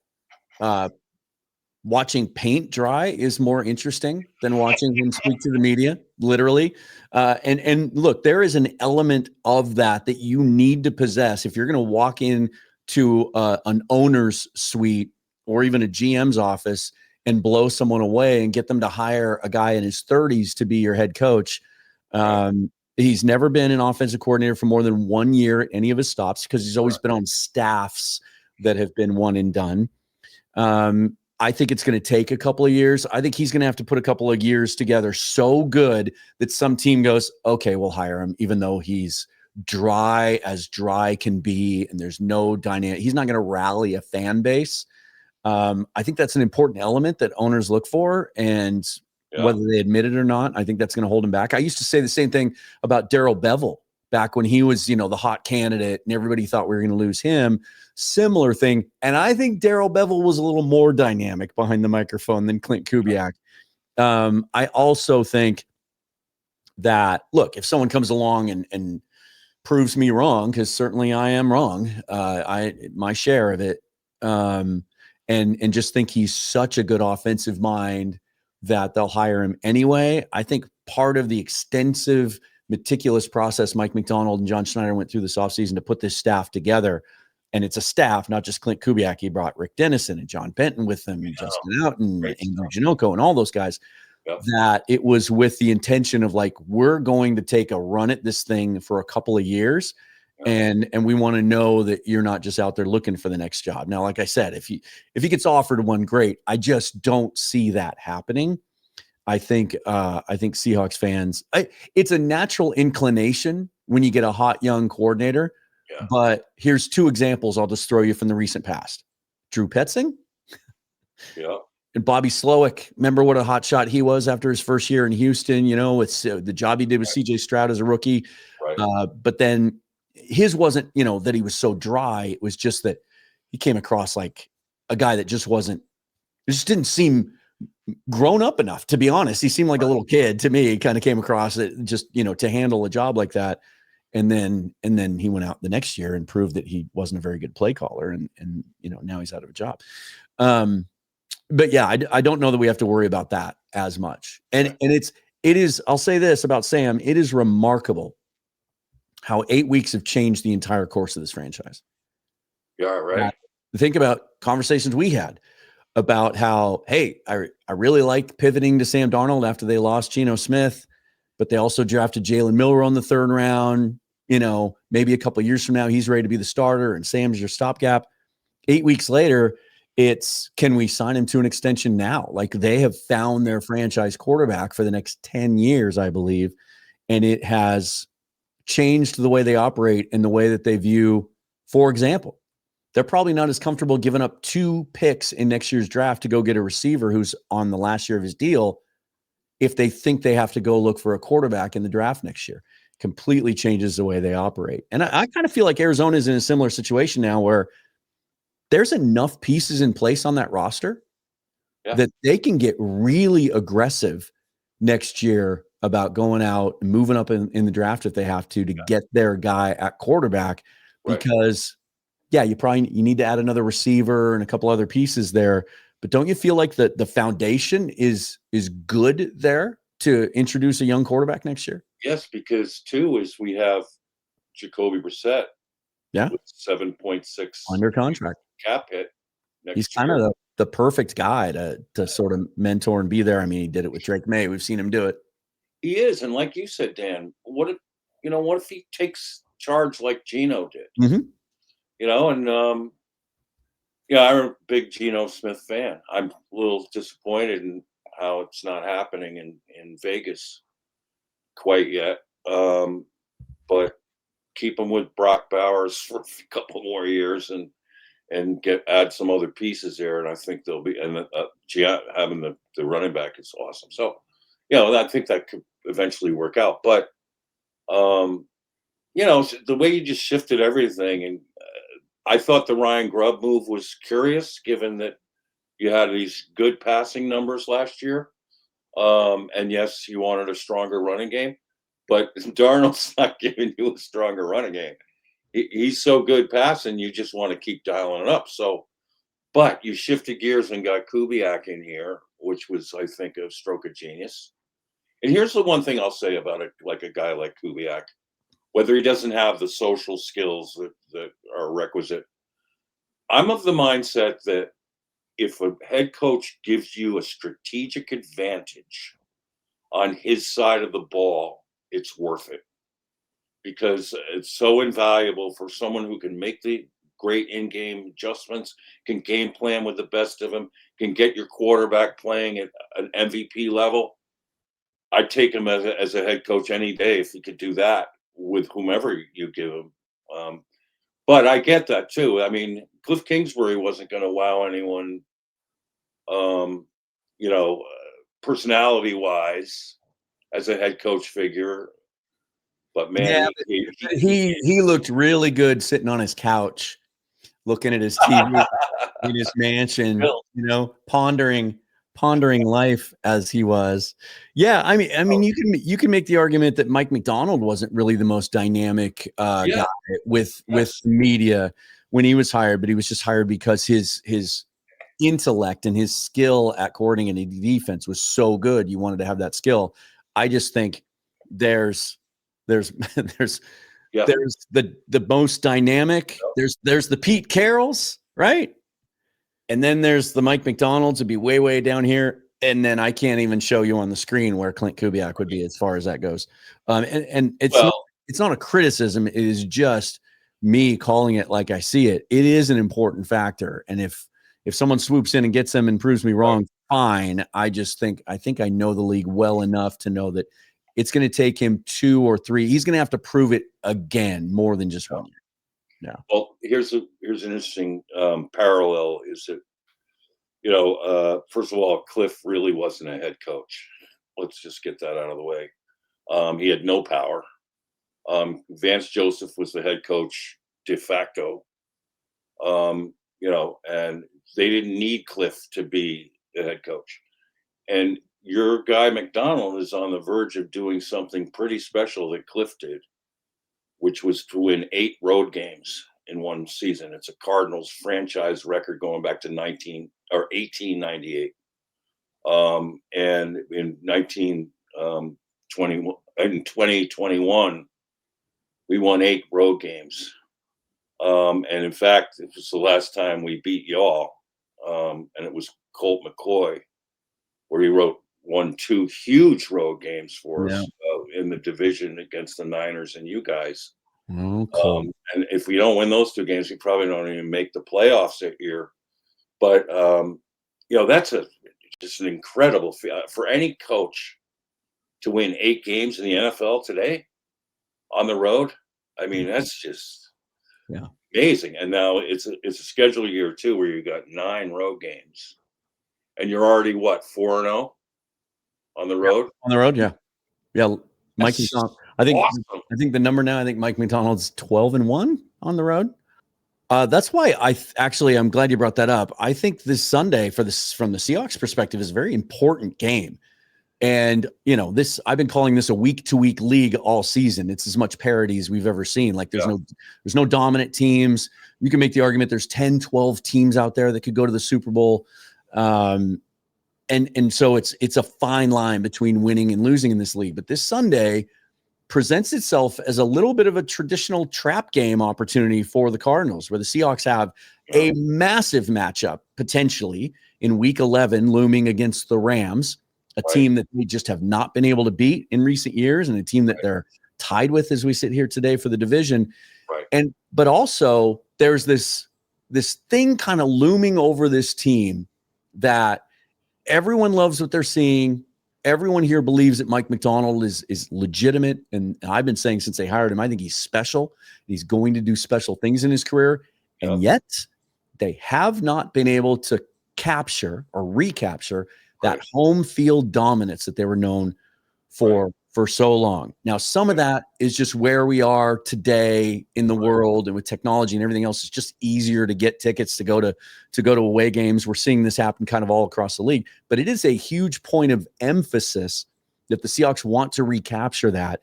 watching paint dry is more interesting than watching him speak to the media, literally. And look, there is an element of that you need to possess if you're going to walk in to an owner's suite or even a GM's office and blow someone away and get them to hire a guy in his 30s to be your head coach. He's never been an offensive coordinator for more than 1 year at any of his stops, because he's always been on staffs that have been one and done. I think it's going to take a couple of years. I think he's going to have to put a couple of years together so good that some team goes, okay, we'll hire him, even though he's dry as dry can be and there's no dynamic. He's not going to rally a fan base. I think that's an important element that owners look for, and whether they admit it or not, I think that's going to hold him back. I used to say the same thing about Darrell Bevel back when he was, the hot candidate and everybody thought we were going to lose him. Similar thing. And I think Darrell Bevel was a little more dynamic behind the microphone than Clint Kubiak. I also think that, look, if someone comes along and proves me wrong, because certainly I am wrong, my share of it, and just think he's such a good offensive mind that they'll hire him anyway. I think part of the extensive, meticulous process Mike Macdonald and John Schneider went through this offseason to put this staff together, and it's a staff, not just Clint Kubiak. He brought Rick Dennison and John Benton with them, and Justin Outten and Andrew Janocko and all those guys, that it was with the intention of, like, we're going to take a run at this thing for a couple of years. And we want to know that you're not just out there looking for the next job. Now, like I said, if he gets offered one, great. I just don't see that happening. I think Seahawks fans, it's a natural inclination when you get a hot young coordinator. Yeah. But here's two examples I'll just throw you from the recent past. Drew Petzing. Yeah. And Bobby Slowick. Remember what a hot shot he was after his first year in Houston, with the job he did with CJ Stroud as a rookie. Right. But then his wasn't, that he was so dry. It was just that he came across like a guy that just didn't seem grown up enough, to be honest. He seemed like a little kid to me. He kind of came across it just, to handle a job like that. And then he went out the next year and proved that he wasn't a very good play caller. And now he's out of a job. But yeah, I don't know that we have to worry about that as much. And it is, I'll say this about Sam, it is remarkable how 8 weeks have changed the entire course of this franchise. Yeah, right. Think about conversations we had about how, hey, I really liked pivoting to Sam Darnold after they lost Geno Smith, but they also drafted Jalen Milroe in the third round. Maybe a couple of years from now, he's ready to be the starter and Sam's your stopgap. 8 weeks later, It's, can we sign him to an extension now? Like, they have found their franchise quarterback for the next 10 years, I believe. And it has changed the way they operate and the way that they view, for example, they're probably not as comfortable giving up 2 picks in next year's draft to go get a receiver who's on the last year of his deal if they think they have to go look for a quarterback in the draft next year. Completely changes the way they operate. And I kind of feel like Arizona is in a similar situation now where there's enough pieces in place on that roster that they can get really aggressive next year about going out and moving up in the draft if they have to get their guy at quarterback. Because you need to add another receiver and a couple other pieces there. But don't you feel like the foundation is good there to introduce a young quarterback next year? Yes, because too is we have Jacoby Brissett. With 7.6 under contract cap hit. He's kind of the perfect guy to sort of mentor and be there. I mean, he did it with Drake May. We've seen him do it. He is, and like you said, Dan, what if he takes charge like Geno did? Mm-hmm. I'm a big Geno Smith fan. I'm a little disappointed in how it's not happening in Vegas quite yet. But keep him with Brock Bowers for a couple more years and add some other pieces there, and I think they'll be, and having the running back is awesome. So, I think that could eventually work out. But, the way you just shifted everything, and I thought the Ryan Grubb move was curious, given that you had these good passing numbers last year, and yes, you wanted a stronger running game, but Darnold's not giving you a stronger running game. He's so good passing, you just want to keep dialing it up. So, but you shifted gears and got Kubiak in here, which was, I think, a stroke of genius. And here's the one thing I'll say about it, like a guy like Kubiak, whether he doesn't have the social skills that are requisite, I'm of the mindset that if a head coach gives you a strategic advantage on his side of the ball, it's worth it. Because it's so invaluable for someone who can make the great in-game adjustments, can game plan with the best of them, can get your quarterback playing at an MVP level. I'd take him as a head coach any day if he could do that with whomever you give him. But I get that too. I mean, Cliff Kingsbury wasn't going to wow anyone, personality-wise as a head coach figure. But man, he looked really good sitting on his couch, looking at his TV in his mansion, pondering life as he was. Yeah, I mean, you can make the argument that Mike Macdonald wasn't really the most dynamic guy with media when he was hired, but he was just hired because his intellect and his skill at coordinating a defense was so good. You wanted to have that skill. I just think there's the most dynamic. There's the Pete Carrolls, right? And then there's the Mike Macdonalds would be way down here. And then I can't even show you on the screen where Clint Kubiak would be as far as that goes. And it's not a criticism. It is just me calling it like I see it. It is an important factor. And if someone swoops in and gets them and proves me wrong, fine. I think I know the league well enough to know that it's going to take him 2 or 3. He's going to have to prove it again more than just 1 year. Yeah. Well, here's an interesting parallel is that, first of all, Cliff really wasn't a head coach. Let's just get that out of the way. He had no power. Vance Joseph was the head coach de facto, and they didn't need Cliff to be the head coach. And your guy Macdonald is on the verge of doing something pretty special that Cliff did, which was to win 8 road games in one season. It's a Cardinals franchise record going back to 1898. And in 2021, we won 8 road games. And in fact, it was the last time we beat y'all. And it was Colt McCoy, where he won 2 huge road games for us in the division against the Niners and you guys. Oh, cool. And if we don't win those 2 games, we probably don't even make the playoffs that year. But that's just an incredible for any coach to win 8 games in the NFL today on the road. I mean, that's just amazing. And now it's a schedule year too, where you got 9 road games, and you're already 4-0 on the road. On the road, yeah. Mike That's McDonald. I think awesome. I think the number now. I think Mike McDonald's 12-1 on the road. That's why I'm glad you brought that up. I think this Sunday from the Seahawks perspective is a very important game. And I've been calling this a week-to-week league all season. It's as much parity as we've ever seen. Like there's no dominant teams. You can make the argument there's 10, 12 teams out there that could go to the Super Bowl. And so it's a fine line between winning and losing in this league. But this Sunday presents itself as a little bit of a traditional trap game opportunity for the Cardinals, where the Seahawks have a massive matchup potentially in week 11 looming against the Rams, a team that they just have not been able to beat in recent years, and a team that they're tied with as we sit here today for the division. But also there's this thing kind of looming over this team that everyone loves what they're seeing. Everyone here believes that Mike Macdonald is legitimate. And I've been saying since they hired him, I think he's special. He's going to do special things in his career. And yet they have not been able to capture or recapture that home field dominance that they were known for so long. Now, some of that is just where we are today in the world, and with technology and everything else, it's just easier to get tickets to go to away games. We're seeing this happen kind of all across the league, but it is a huge point of emphasis that the Seahawks want to recapture that.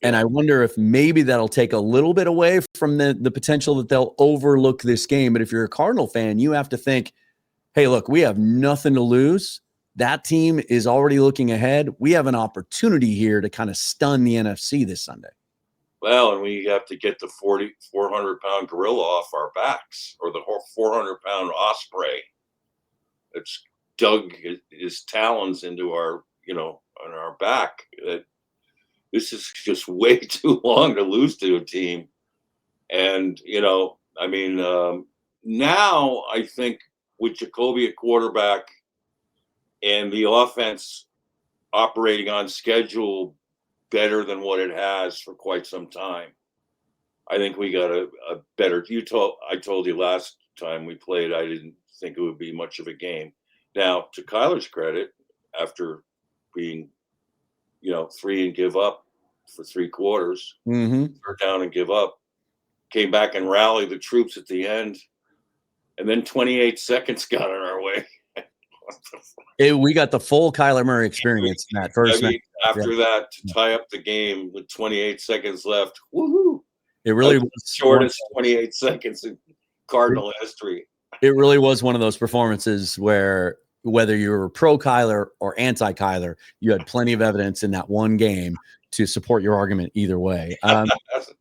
And I wonder if maybe that'll take a little bit away from the potential that they'll overlook this game. But if you're a Cardinal fan, you have to think, hey, look, we have nothing to lose. That team is already looking ahead. We have an opportunity here to kind of stun the NFC this Sunday. Well, and we have to get the 400-pound gorilla off our backs, or the 400-pound osprey that's dug his talons into our, on our back. This is just way too long to lose to a team. And, now I think with Jacoby at quarterback and the offense operating on schedule better than what it has for quite some time, I think we got a better. I told you last time we played, I didn't think it would be much of a game. Now, to Kyler's credit, after being, 3 and give up for 3 quarters, third down and give up, came back and rallied the troops at the end, and then 28 seconds got in our way. We got the full Kyler Murray experience in that first. After that, to tie up the game with 28 seconds left, woohoo! It really was the shortest 28 seconds in Cardinal history. It really was one of those performances where, whether you were pro Kyler or anti Kyler, you had plenty of evidence in that one game to support your argument either way. I'm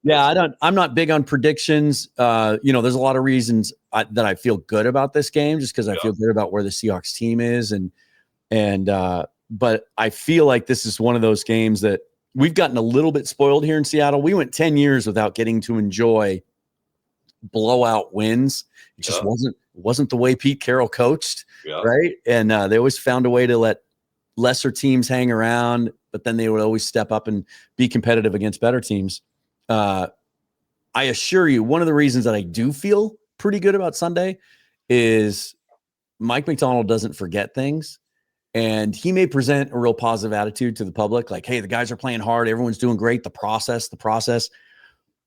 not big on predictions. There's a lot of reasons that I feel good about this game, just because I feel good about where the Seahawks team is. But I feel like this is one of those games that we've gotten a little bit spoiled here in Seattle. We went 10 years without getting to enjoy blowout wins. It just wasn't the way Pete Carroll coached. Right. And they always found a way to let lesser teams hang around, but then they would always step up and be competitive against better teams. I assure you, one of the reasons that I do feel pretty good about Sunday is Mike Macdonald doesn't forget things, and he may present a real positive attitude to the public. Like, hey, the guys are playing hard. Everyone's doing great. The process.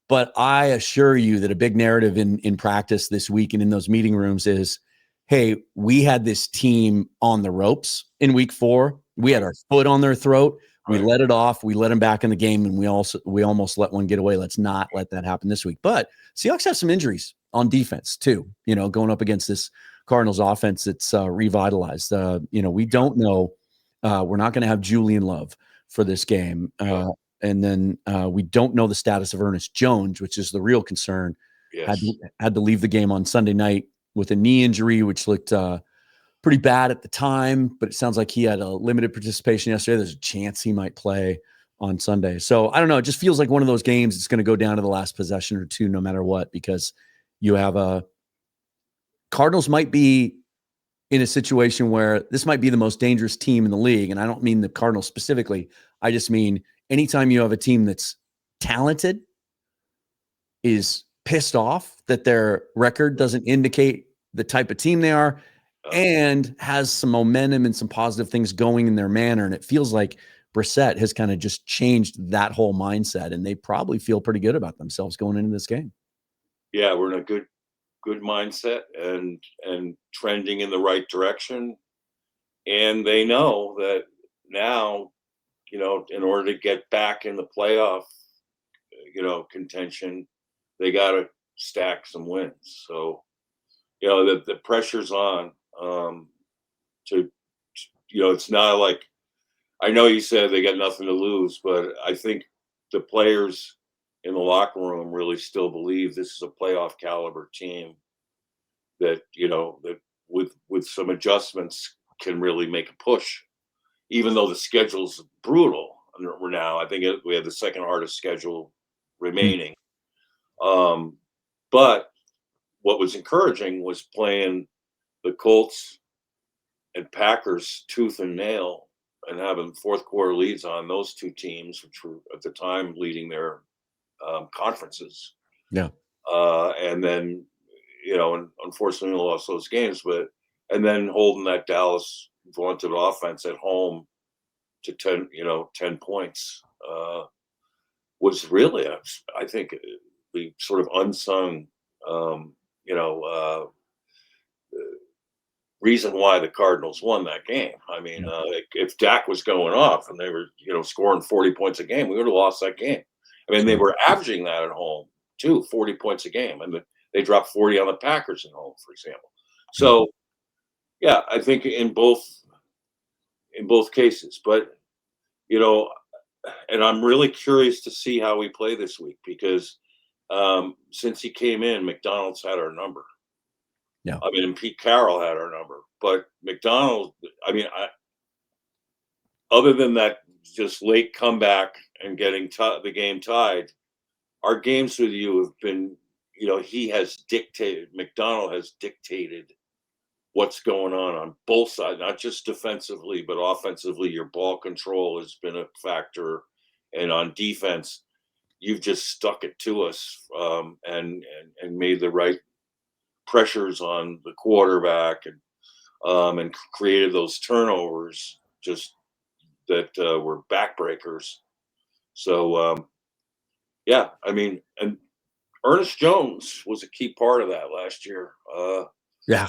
But I assure you that a big narrative in practice this week and in those meeting rooms is, hey, we had this team on the ropes in week 4. We had our foot on their throat. We let it off. We let them back in the game, and we almost let one get away. Let's not let that happen this week. But Seahawks have some injuries on defense too, going up against this Cardinals offense that's revitalized. We don't know. We're not going to have Julian Love for this game. And then we don't know the status of Ernest Jones, which is the real concern. Yes. Had to leave the game on Sunday night with a knee injury, which looked pretty bad at the time, but it sounds like he had a limited participation yesterday. There's a chance he might play on Sunday. So I don't know. It just feels like one of those games. It's going to go down to the last possession or two, no matter what, because you have Cardinals might be in a situation where this might be the most dangerous team in the league. And I don't mean the Cardinals specifically. I just mean anytime you have a team that's talented, is pissed off that their record doesn't indicate the type of team they are, and has some momentum and some positive things going in their manner. And it feels like Brissett has kind of just changed that whole mindset, and they probably feel pretty good about themselves going into this game. Yeah, we're in a good mindset and trending in the right direction. And they know that now, in order to get back in the playoff, contention, they got to stack some wins. So, the pressure's on it's not like, I know you said they got nothing to lose, but I think the players in the locker room really still believe this is a playoff caliber team that, that with some adjustments can really make a push, even though the schedule's brutal. We're now, I think we have the second hardest schedule remaining. But what was encouraging was playing the Colts and Packers tooth and nail and having fourth quarter leads on those two teams, which were at the time leading their conferences. Yeah. And then, and unfortunately lost those games, and then holding that Dallas vaunted offense at home to 10 points was really, I think, the sort of unsung, reason why the Cardinals won that game. I mean, if Dak was going off and they were, scoring 40 points a game, we would have lost that game. I mean, they were averaging that at home too, 40 points a game, and they dropped 40 on the Packers at home, for example. So, yeah, I think in both cases, but and I'm really curious to see how we play this week because since he came in, Macdonald's had our number. Yeah. I mean, and Pete Carroll had our number, but Macdonald, other than that just late comeback and getting the game tied, our games with you have been, Macdonald has dictated what's going on both sides, not just defensively, but offensively. Your ball control has been a factor. And on defense, you've just stuck it to us and made the right pressures on the quarterback and created those turnovers just that were backbreakers. So, and Ernest Jones was a key part of that last year.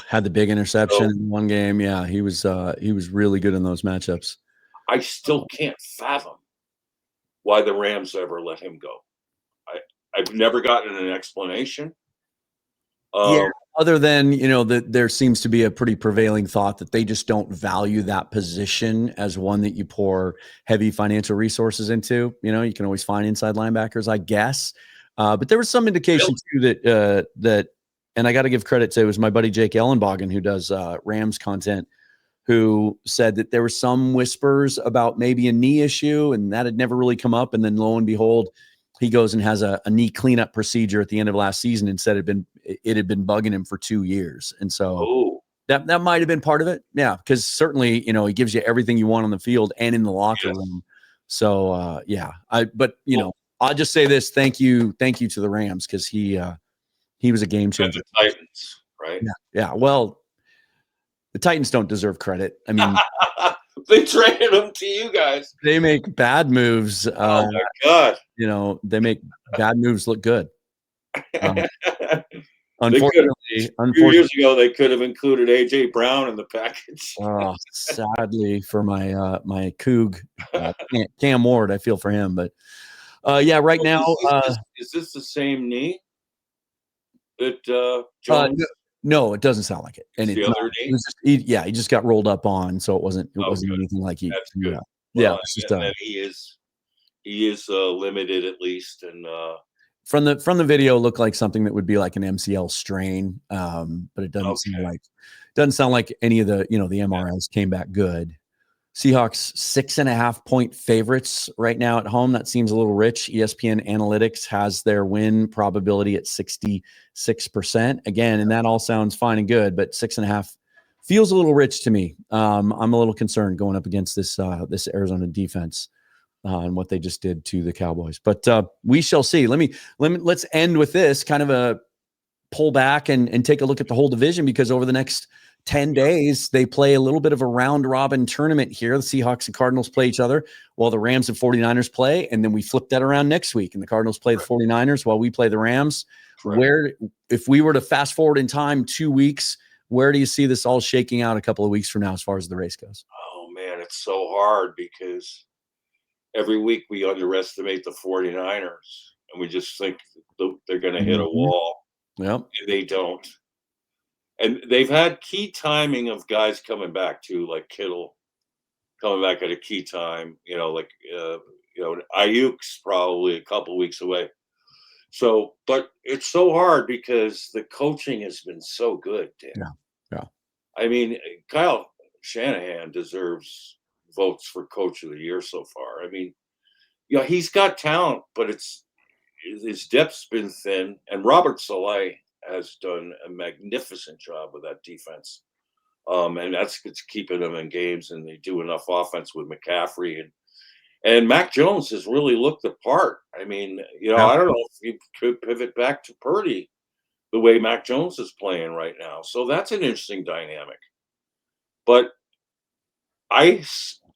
Had the big interception in one game. Yeah, he was really good in those matchups. I still can't fathom why the Rams ever let him go. I've never gotten an explanation. Other than, that there seems to be a pretty prevailing thought that they just don't value that position as one that you pour heavy financial resources into. You can always find inside linebackers, I guess. But there was some indication too that and I got to give credit to, it was my buddy Jake Ellenbogen, who does Rams content, who said that there were some whispers about maybe a knee issue, and that had never really come up. And then lo and behold, he goes and has a knee cleanup procedure at the end of last season and said it had been bugging him for 2 years. And so that might have been part of it. Yeah, because certainly, he gives you everything you want on the field and in the locker room. So, I'll just say this. Thank you to the Rams, because he was a game changer. And the Titans, right? Yeah. Well, the Titans don't deserve credit. I mean, they traded them to you guys. They make bad moves. Oh my God! They make bad moves look good. Unfortunately, a few years ago, they could have included AJ Brown in the package. Sadly for my my Coug, Cam Ward, I feel for him, but right now, is this the same knee that Jones? No, it doesn't sound like it. And the other knee? He just got rolled up on, so it wasn't anything like he. That's good. It's just and he is limited at least, and from the video, looked like something that would be like an MCL strain, but it doesn't sound like any of the the MRIs came back good. Seahawks 6.5 point favorites right now at home. That seems a little rich. ESPN Analytics has their win probability at 66%. Again, and that all sounds fine and good, but 6.5 feels a little rich to me. I'm a little concerned going up against this Arizona defense and what they just did to the Cowboys. But we shall see. Let's end with this kind of a pull back and take a look at the whole division, because over the next 10 days, they play a little bit of a round robin tournament here. The Seahawks and Cardinals play each other while the Rams and 49ers play. And then we flip that around next week and the Cardinals play the 49ers while we play the Rams. Where, if we were to fast forward in time 2 weeks, where do you see this all shaking out a couple of weeks from now as far as the race goes? Oh man, it's so hard because every week we underestimate the 49ers and we just think they're going to hit a wall. Yep. And they don't. And they've had key timing of guys coming back too, like Kittle coming back at a key time, Ayuk's probably a couple weeks away. So, but it's so hard because the coaching has been so good, Dan. Yeah. I mean, Kyle Shanahan deserves votes for coach of the year so far. I mean, he's got talent, but his depth's been thin, and Robert Saleh has done a magnificent job with that defense. And it's keeping them in games, and they do enough offense with McCaffrey. And Mac Jones has really looked the part. I mean, I don't know if you could pivot back to Purdy the way Mac Jones is playing right now. So that's an interesting dynamic. But I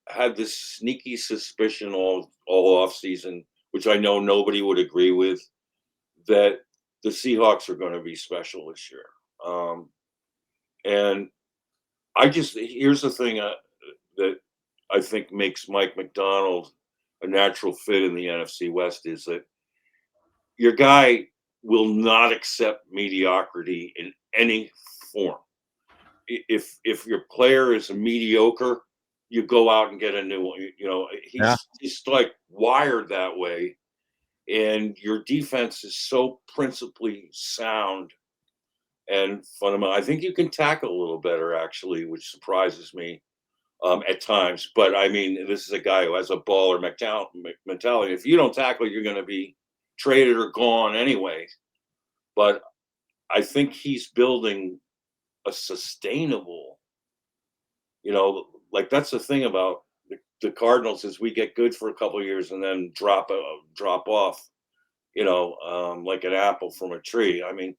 had this sneaky suspicion all offseason, which I know nobody would agree with, that the Seahawks are going to be special this year. And here's the thing that I think makes Mike Macdonald a natural fit in the NFC West is that your guy will not accept mediocrity in any form. If your player is mediocre, you go out and get a new one. He's like wired that way. And your defense is so principally sound and fundamental. I think you can tackle a little better, actually, which surprises me at times. But, I mean, this is a guy who has a baller mentality. If you don't tackle, you're going to be traded or gone anyway. But I think he's building a sustainable, that's the thing about the Cardinals is we get good for a couple of years and then drop off, like an apple from a tree. I mean,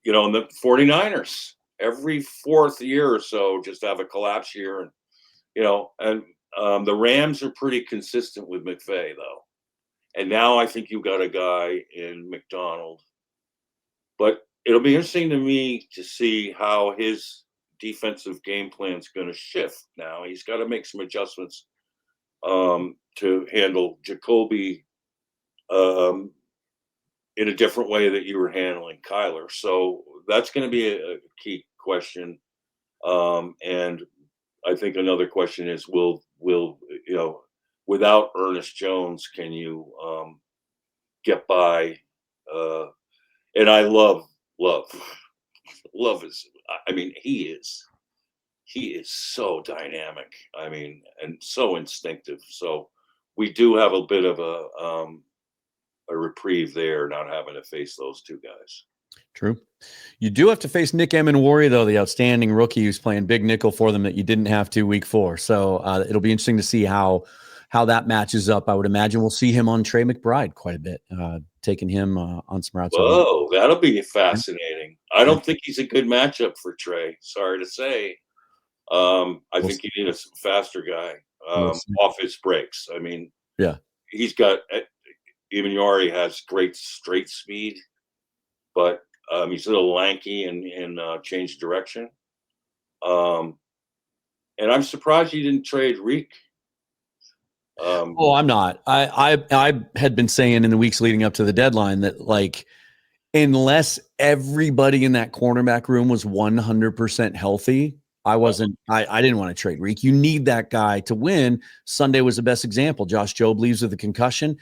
and the 49ers every fourth year or so just have a collapse year, and the Rams are pretty consistent with McVay though. And now I think you've got a guy in Macdonald, but it'll be interesting to me to see how his defensive game plan is going to shift. Now he's got to make some adjustments to handle Jacoby in a different way that you were handling Kyler. So that's going to be a key question. And I think another question is, will without Ernest Jones, can you get by? And I love is, I mean, he is so dynamic. I mean, and so instinctive. So we do have a bit of a reprieve there, not having to face those two guys. True. You do have to face Nick Emenwari, though, the outstanding rookie who's playing big nickel for them that you didn't have to week 4. So it'll be interesting to see how that matches up. I would imagine we'll see him on Trey McBride quite a bit, taking him on some routes. Whoa, that'll be fascinating. I don't think he's a good matchup for Trey. Sorry to say. I think you need a faster guy off his breaks. I mean, yeah, he's got Emenwari has great straight speed, but he's a little lanky and change direction. And I'm surprised you didn't trade Reek. I'm not. I had been saying in the weeks leading up to the deadline that, like, unless everybody in that cornerback room was 100% healthy, I didn't want to trade Reek. You need that guy to win. Sunday was the best example. Josh Jobe leaves with a concussion.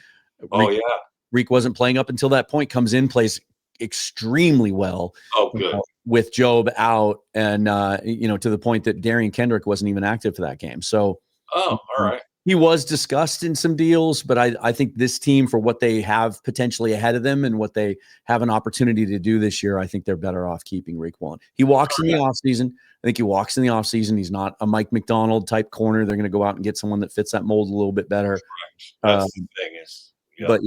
Reek wasn't playing up until that point, comes in, plays extremely well. Oh, good. With Jobe out and, to the point that Darian Kendrick wasn't even active for that game. So, all right. He was discussed in some deals, but I think this team, for what they have potentially ahead of them and what they have an opportunity to do this year, I think they're better off keeping Rick Wallen. He walks in the offseason. I think he walks in the offseason. He's not a Mike Macdonald type corner. They're going to go out and get someone that fits that mold a little bit better. That's the thing is. Yeah. But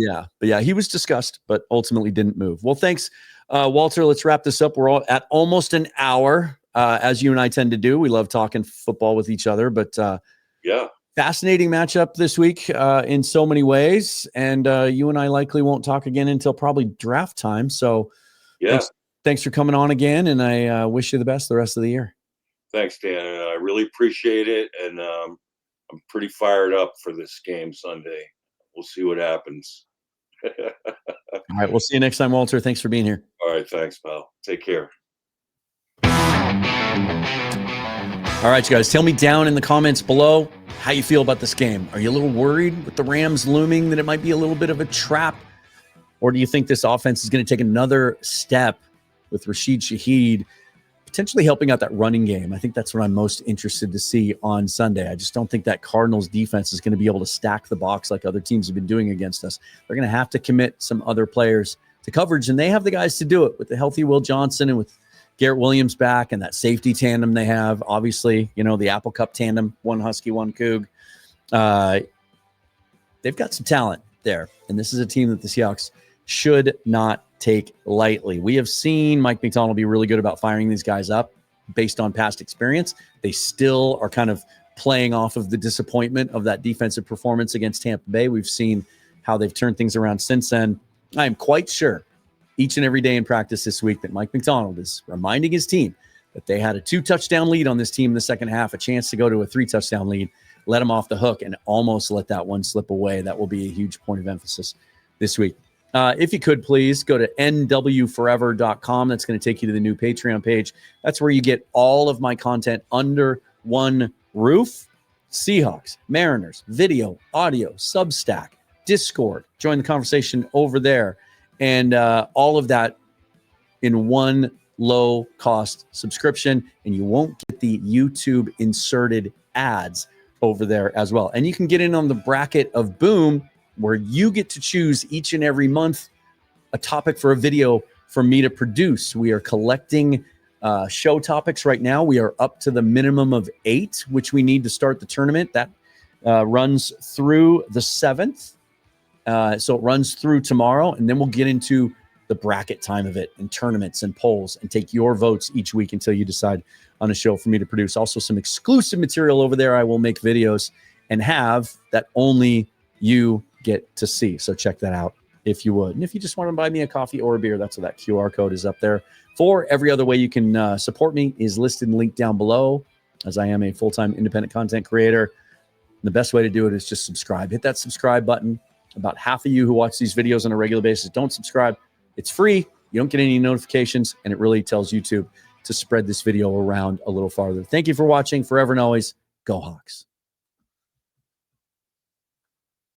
yeah, he was discussed, but ultimately didn't move. Well, thanks, Walter. Let's wrap this up. We're all at almost an hour, as you and I tend to do. We love talking football with each other, but yeah. Fascinating matchup this week in so many ways. And you and I likely won't talk again until probably draft time. So thanks for coming on again. And I wish you the best the rest of the year. Thanks, Dan. I really appreciate it. And I'm pretty fired up for this game Sunday. We'll see what happens. All right. We'll see you next time, Walter. Thanks for being here. All right. Thanks, pal. Take care. All right, you guys, tell me down in the comments below how you feel about this game. Are you a little worried with the Rams looming that it might be a little bit of a trap? Or do you think this offense is going to take another step with Rashid Shaheed potentially helping out that running game? I think that's what I'm most interested to see on Sunday. I just don't think that Cardinals defense is going to be able to stack the box like other teams have been doing against us. They're going to have to commit some other players to coverage, and they have the guys to do it with the healthy Will Johnson and with Garrett Williams back and that safety tandem they have. Obviously, the Apple Cup tandem, one Husky, one Coug. They've got some talent there, and this is a team that the Seahawks should not take lightly. We have seen Mike Macdonald be really good about firing these guys up based on past experience. They still are kind of playing off of the disappointment of that defensive performance against Tampa Bay. We've seen how they've turned things around since then. I am quite sure each and every day in practice this week that Mike Macdonald is reminding his team that they had a 2-touchdown lead on this team in the second half, a chance to go to a 3-touchdown lead, let them off the hook, and almost let that one slip away. That will be a huge point of emphasis this week. If you could, please go to nwforever.com. That's going to take you to the new Patreon page. That's where you get all of my content under one roof. Seahawks, Mariners, video, audio, Substack, Discord. Join the conversation over there. And all of that in one low-cost subscription, and you won't get the YouTube inserted ads over there as well. And you can get in on the bracket of Boom, where you get to choose each and every month a topic for a video for me to produce. We are collecting show topics right now. We are up to the minimum of 8, which we need to start the tournament. That runs through the 7th. So it runs through tomorrow, and then we'll get into the bracket time of it and tournaments and polls and take your votes each week until you decide on a show for me to produce. Also, some exclusive material over there. I will make videos and have that only you get to see. So check that out if you would. And if you just want to buy me a coffee or a beer, that's what that QR code is up there for. Every other way you can support me is listed and linked down below, as I am a full-time independent content creator. And the best way to do it is just subscribe. Hit that subscribe button. About half of you who watch these videos on a regular basis don't subscribe. It's free. You don't get any notifications, and it really tells YouTube to spread this video around a little farther. Thank you for watching. Forever and always, go Hawks.